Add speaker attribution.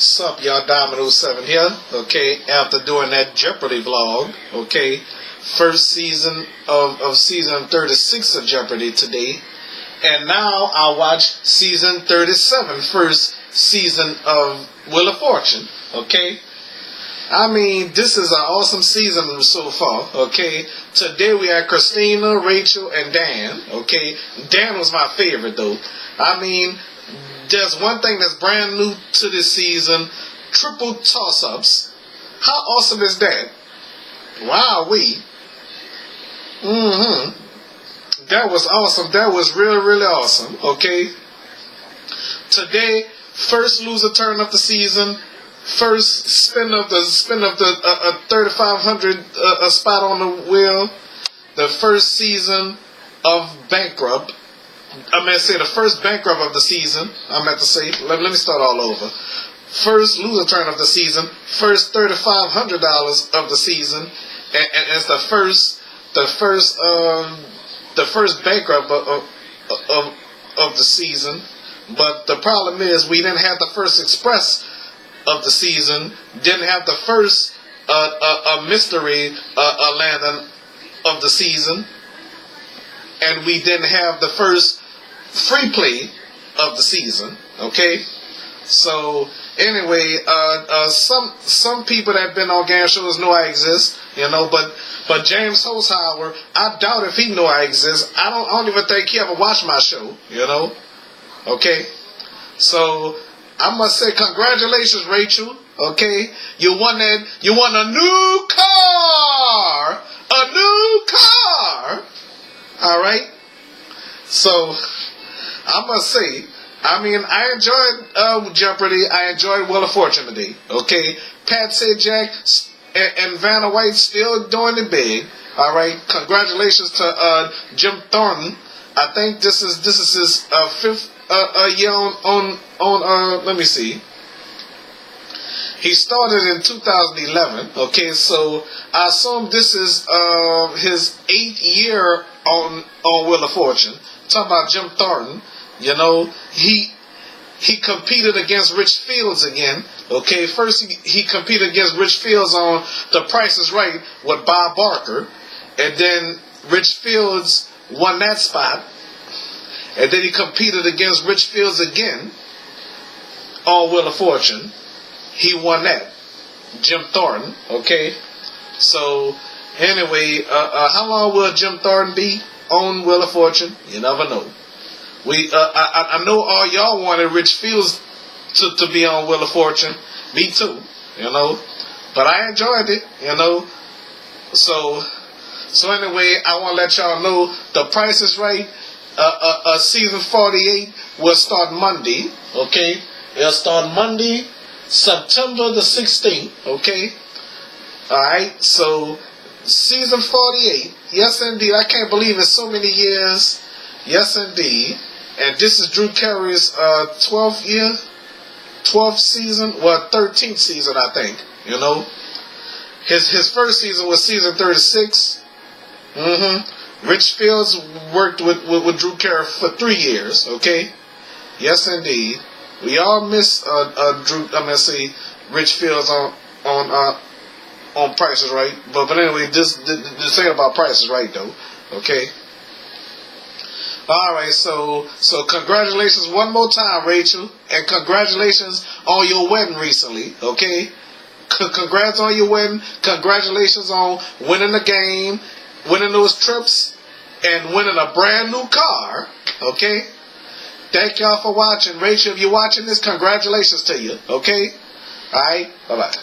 Speaker 1: Sup, y'all, Dominoes 7 here, okay, after doing that Jeopardy vlog, okay, first season of season 36 of Jeopardy today, and now I'll watch season 37, first season of Wheel of Fortune, okay. I mean, this is an awesome season so far, okay. Today we had Christina, Rachel, and Dan, okay. Dan was my favorite, though. I mean, there's one thing that's brand new to this season: triple toss-ups. How awesome is that? Wowee. That was awesome. That was really, really awesome. Okay. Today, first loser turn of the season. First spin of the 3,500 spot on the wheel. The first season of bankrupt. The first bankrupt of the season. Let me start all over. First loser turn of the season. First $3,500 of the season, and it's the first bankrupt of the season. But the problem is we didn't have the first express of the season. Didn't have the first mystery landing of the season, and we didn't have the first free play of the season. Okay, so anyway, some people that have been on game shows know I exist, but James Holzhauer, I doubt if he know I exist. I don't even think he ever watched my show, Okay, so I must say congratulations, Rachel. Okay, you won a new car, All right, so I must say, I enjoyed Jeopardy. I enjoyed Wheel of Fortune today. Okay, Pat Sajak and Vanna White still doing it big. All right, congratulations to Jim Thornton. I think this is his fifth year on. Let me see. He started in 2011. Okay, so I assume this is his 8th year on Wheel of Fortune. Talking about Jim Thornton. He competed against Rich Fields again. Okay, first he competed against Rich Fields on The Price is Right with Bob Barker, and then Rich Fields won that spot, and then he competed against Rich Fields again on Wheel of Fortune. He won that, Jim Thornton. Okay, so anyway, how long will Jim Thornton be on Wheel of Fortune? You never know. I know all y'all wanted Rich Fields to be on Wheel of Fortune. Me too, But I enjoyed it, So anyway, I want to let y'all know The Price is Right. Season 48 will start Monday. Okay, it'll start Monday, September the 16th. Okay, all right. So season 48. Yes, indeed. I can't believe it's so many years. Yes, indeed. And this is Drew Carey's 12th year, 12th season, 13th season, I think. His first season was season 36. Rich Fields worked with Drew Carey for 3 years. Okay, yes, indeed. We all miss Rich Fields on Price is Right. But anyway, this thing about Price is Right though. Okay. All right, so congratulations one more time, Rachel, and congratulations on your wedding recently, okay? Congrats on your wedding. Congratulations on winning the game, winning those trips, and winning a brand new car, okay? Thank y'all for watching. Rachel, if you're watching this, congratulations to you, okay? All right, bye-bye.